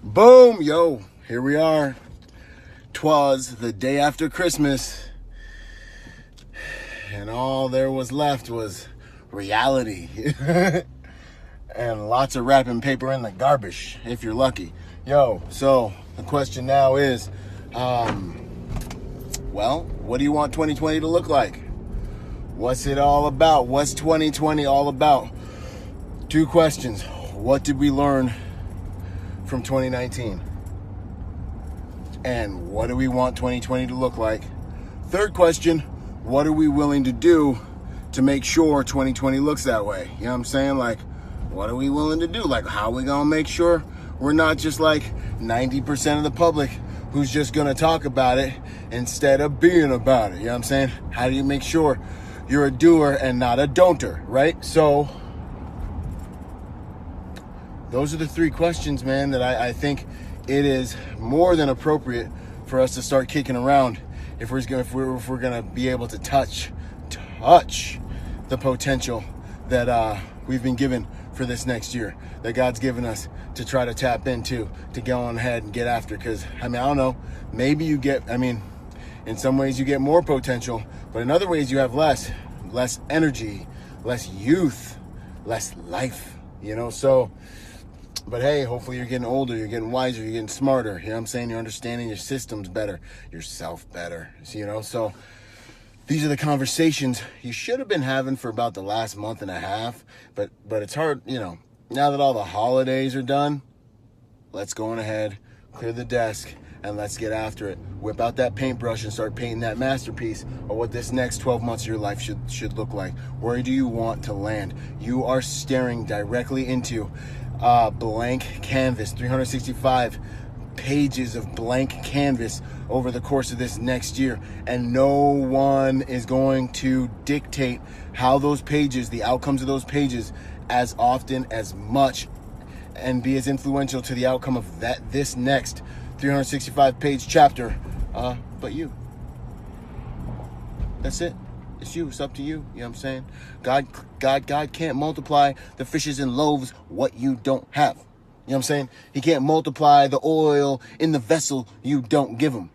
Boom, yo, here we are. 'Twas the day after Christmas, and all there was left was reality. And lots of wrapping paper in the garbage, if you're lucky. Yo, so the question now is, well, what do you want 2020 to look like? What's it all about? What's 2020 all about? Two questions. What did we learn from 2019? And what do we want 2020 to look like? Third question, what are we willing to do to make sure 2020 looks that way? You know what I'm saying? Like, what are we willing to do? Like, how are we going to make sure we're not just like 90% of the public who's just going to talk about it instead of being about it? You know what I'm saying? How do you make sure you're a doer and not a don'ter, right? So those are the three questions, man, that I think it is more than appropriate for us to start kicking around if we're gonna be able to touch the potential that we've been given for this next year, that God's given us to try to tap into, to go on ahead and get after. Because I don't know, maybe in some ways you get more potential, but in other ways you have less energy, less youth, less life, so. But hey, hopefully you're getting older, you're getting wiser, you're getting smarter. You know what I'm saying? You're understanding your systems better, yourself better. So these are the conversations you should have been having for about the last month and a half. But it's hard, now that all the holidays are done, let's go on ahead, clear the desk, and let's get after it. Whip out that paintbrush and start painting that masterpiece of what this next 12 months of your life should look like. Where do you want to land? You are staring directly into blank canvas, 365 pages of blank canvas over the course of this next year, and no one is going to dictate how those pages, the outcomes of those pages, as often, as much, and be as influential to the outcome of this next 365 page chapter, but you. That's it. It's you. It's up to you. You know what I'm saying? God can't multiply the fishes and loaves what you don't have. You know what I'm saying? He can't multiply the oil in the vessel you don't give him.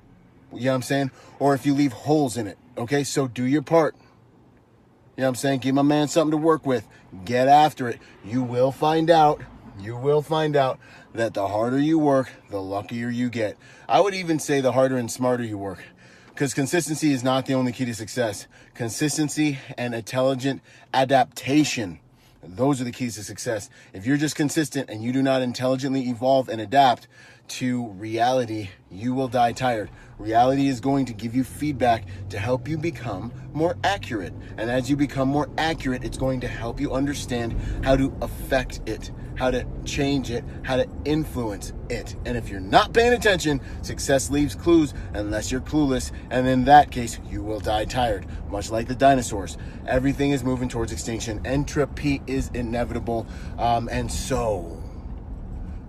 You know what I'm saying? Or if you leave holes in it. Okay? So do your part. You know what I'm saying? Give my man something to work with. Get after it. You will find out. You will find out that the harder you work, the luckier you get. I would even say the harder and smarter you work. Because consistency is not the only key to success. Consistency and intelligent adaptation, those are the keys to success. If you're just consistent and you do not intelligently evolve and adapt to reality, you will die tired. Reality is going to give you feedback to help you become more accurate. And as you become more accurate, it's going to help you understand how to affect it, how to change it, how to influence it. And if you're not paying attention, success leaves clues unless you're clueless. And in that case, you will die tired, much like the dinosaurs. Everything is moving towards extinction. Entropy is inevitable. And so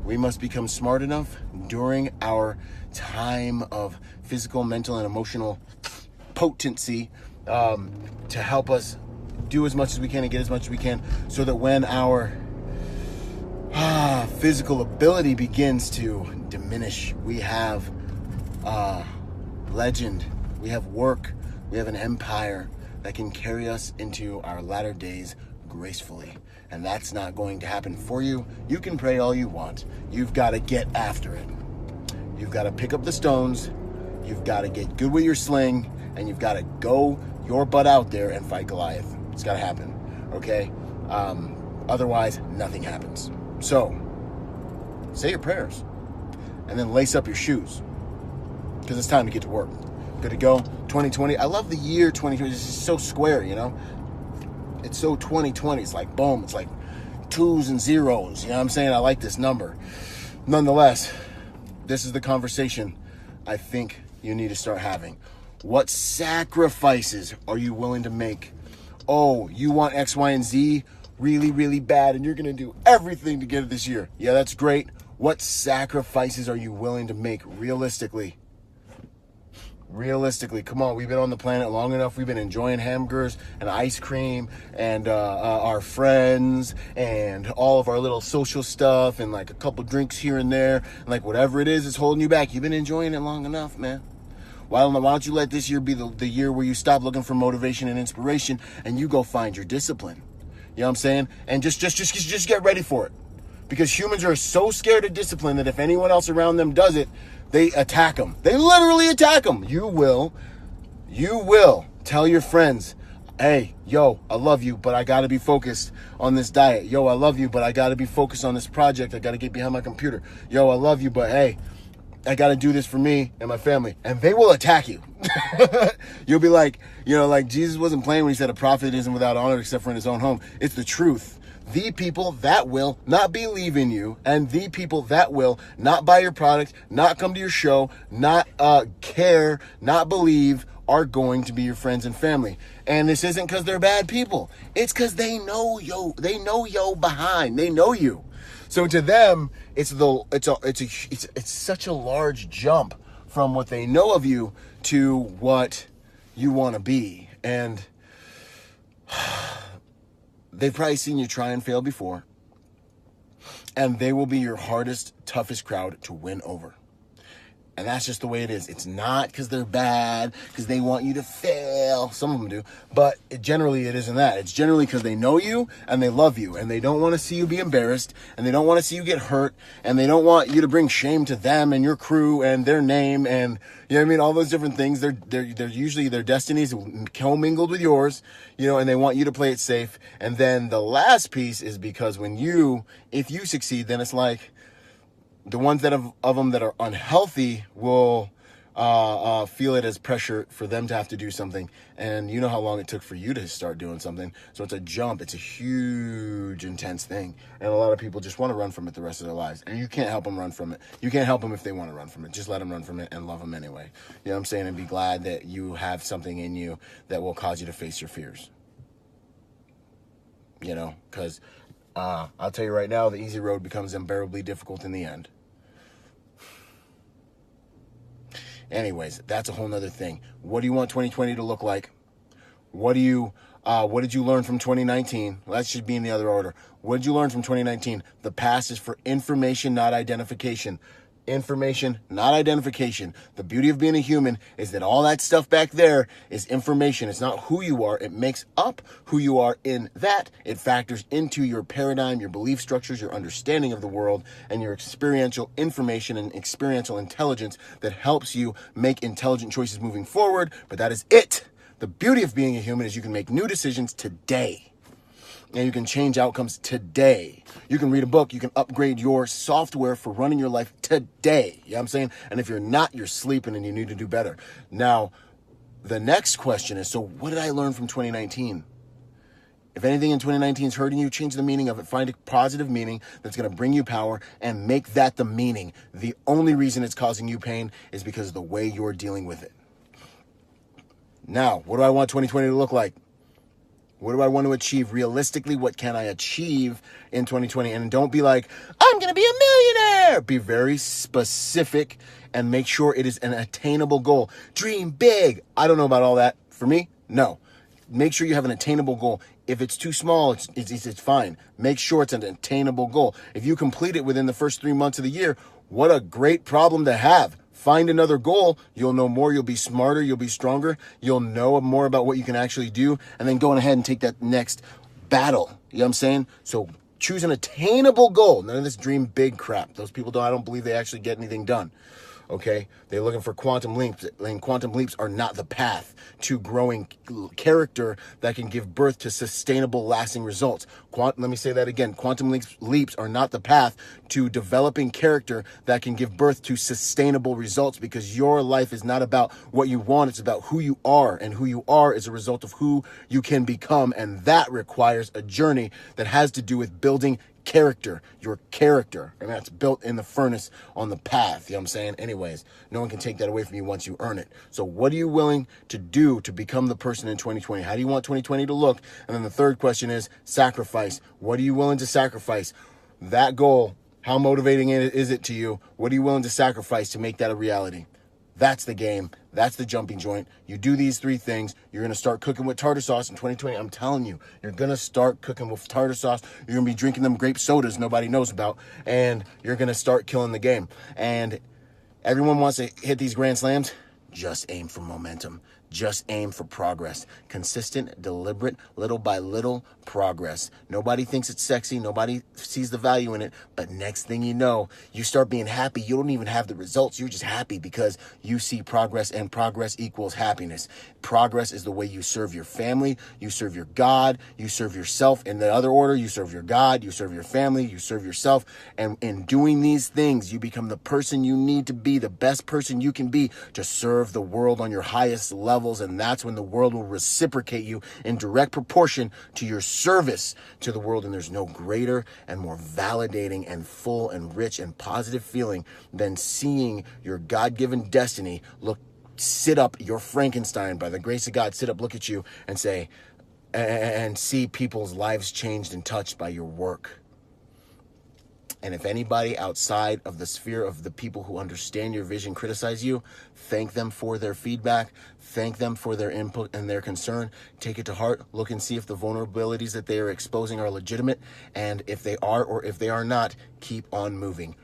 we must become smart enough during our time of physical, mental, and emotional potency to help us do as much as we can and get as much as we can, so that when our physical ability begins to diminish, we have legend, we have work, we have an empire that can carry us into our latter days gracefully. And that's not going to happen for you. You can pray all you want. You've got to get after it. You've got to pick up the stones. You've got to get good with your sling, and you've got to go your butt out there and fight Goliath. It's got to happen, okay? Otherwise, nothing happens. So, say your prayers, and then lace up your shoes, because it's time to get to work. Good to go. 2020. I love the year 2020. It's just so square, It's so 2020. It's like, boom. It's like 2s and 0s. You know what I'm saying? I like this number. Nonetheless, this is the conversation I think you need to start having. What sacrifices are you willing to make? Oh, you want X, Y, and Z really, really bad, and you're going to do everything to get it this year. Yeah, that's great. What sacrifices are you willing to make realistically? Realistically, come on, we've been on the planet long enough. We've been enjoying hamburgers and ice cream and our friends and all of our little social stuff and like a couple drinks here and there. And like whatever it is holding you back. You've been enjoying it long enough, man. Why don't you let this year be the year where you stop looking for motivation and inspiration and you go find your discipline? You know what I'm saying? And just get ready for it. Because humans are so scared of discipline that if anyone else around them does it, they attack them. They literally attack them. You will tell your friends, hey, yo, I love you, but I got to be focused on this diet. Yo, I love you, but I got to be focused on this project. I got to get behind my computer. Yo, I love you, but hey, I got to do this for me and my family. And they will attack you. You'll be like, like Jesus wasn't playing when he said a prophet isn't without honor except for in his own home. It's the truth. The people that will not believe in you and the people that will not buy your product, not come to your show, not care, not believe are going to be your friends and family. And this isn't because they're bad people. It's because they know yo behind. They know you. So to them, it's such a large jump from what they know of you to what you want to be. And they've probably seen you try and fail before. And they will be your hardest, toughest crowd to win over. And that's just the way it is. It's not because they're bad, because they want you to fail. Some of them do. But generally, it isn't that. It's generally because they know you and they love you. And they don't want to see you be embarrassed. And they don't want to see you get hurt. And they don't want you to bring shame to them and your crew and their name. And, you know what I mean? All those different things. They're usually, their destinies commingled with yours, and they want you to play it safe. And then the last piece is because if you succeed, then it's like, the ones of them that are unhealthy will feel it as pressure for them to have to do something. And you know how long it took for you to start doing something. So it's a jump. It's a huge, intense thing. And a lot of people just want to run from it the rest of their lives. And you can't help them run from it. You can't help them if they want to run from it. Just let them run from it and love them anyway. You know what I'm saying? And be glad that you have something in you that will cause you to face your fears. Because I'll tell you right now, the easy road becomes unbearably difficult in the end. Anyways, that's a whole nother thing. What do you want 2020 to look like? What did you learn from 2019? Well, that should be in the other order. What did you learn from 2019? The past is for information, not identification. Information, not identification. The beauty of being a human is that all that stuff back there is information. It's not who you are. It makes up who you are in that. It factors into your paradigm, your belief structures, your understanding of the world, and your experiential information and experiential intelligence that helps you make intelligent choices moving forward. But that is it. The beauty of being a human is you can make new decisions today. And you can change outcomes today. You can read a book. You can upgrade your software for running your life today. You know what I'm saying? And if you're not, you're sleeping and you need to do better. Now, the next question is, so what did I learn from 2019? If anything in 2019 is hurting you, change the meaning of it. Find a positive meaning that's going to bring you power and make that the meaning. The only reason it's causing you pain is because of the way you're dealing with it. Now, what do I want 2020 to look like? What do I want to achieve? Realistically, what can I achieve in 2020? And don't be like, I'm going to be a millionaire. Be very specific and make sure it is an attainable goal. Dream big. I don't know about all that. For me, no. Make sure you have an attainable goal. If it's too small, it's fine. Make sure it's an attainable goal. If you complete it within the first 3 months of the year, what a great problem to have. Find another goal. You'll know more. You'll be smarter. You'll be stronger. You'll know more about what you can actually do. And then go ahead and take that next battle. You know what I'm saying? So choose an attainable goal. None of this dream big crap. Those people I don't believe they actually get anything done. Okay? They're looking for quantum leaps. And quantum leaps are not the path to growing character that can give birth to sustainable, lasting results. Let me say that again. Quantum leaps are not the path to developing character that can give birth to sustainable results, because your life is not about what you want. It's about who you are, and who you are is a result of who you can become. And that requires a journey that has to do with building character, your character, and that's built in the furnace on the path. You know what I'm saying? Anyways, no one can take that away from you once you earn it. So what are you willing to do to become the person in 2020? How do you want 2020 to look? And then the third question is sacrifice. What are you willing to sacrifice? That goal, how motivating is it to you? What are you willing to sacrifice to make that a reality? That's the game. That's the jumping joint. You do these 3 things, you're going to start cooking with tartar sauce in 2020. I'm telling you, you're going to start cooking with tartar sauce. You're going to be drinking them grape sodas nobody knows about, and you're going to start killing the game. And everyone wants to hit these grand slams. Just aim for momentum. Just aim for progress. Consistent, deliberate, little by little progress. Nobody thinks it's sexy. Nobody sees the value in it. But next thing you know, you start being happy. You don't even have the results. You're just happy because you see progress, and progress equals happiness. Progress is the way you serve your family. You serve your God. You serve yourself. In the other order, you serve your God. You serve your family. You serve yourself. And in doing these things, you become the person you need to be, the best person you can be to serve the world on your highest level. And that's when the world will reciprocate you in direct proportion to your service to the world. And there's no greater and more validating and full and rich and positive feeling than seeing your God-given destiny sit up, your Frankenstein, by the grace of God, sit up, look at you and say, and see people's lives changed and touched by your work. And if anybody outside of the sphere of the people who understand your vision criticize you, thank them for their feedback. Thank them for their input and their concern. Take it to heart. Look and see if the vulnerabilities that they are exposing are legitimate. And if they are, or if they are not, keep on moving.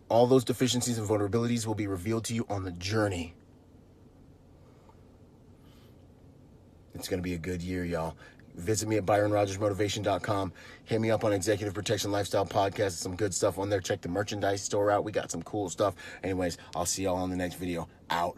All those deficiencies and vulnerabilities will be revealed to you on the journey. It's going to be a good year, y'all. Visit me at ByronRogersMotivation.com. Hit me up on Executive Protection Lifestyle Podcast. Some good stuff on there. Check the merchandise store out. We got some cool stuff. Anyways, I'll see y'all on the next video. Out.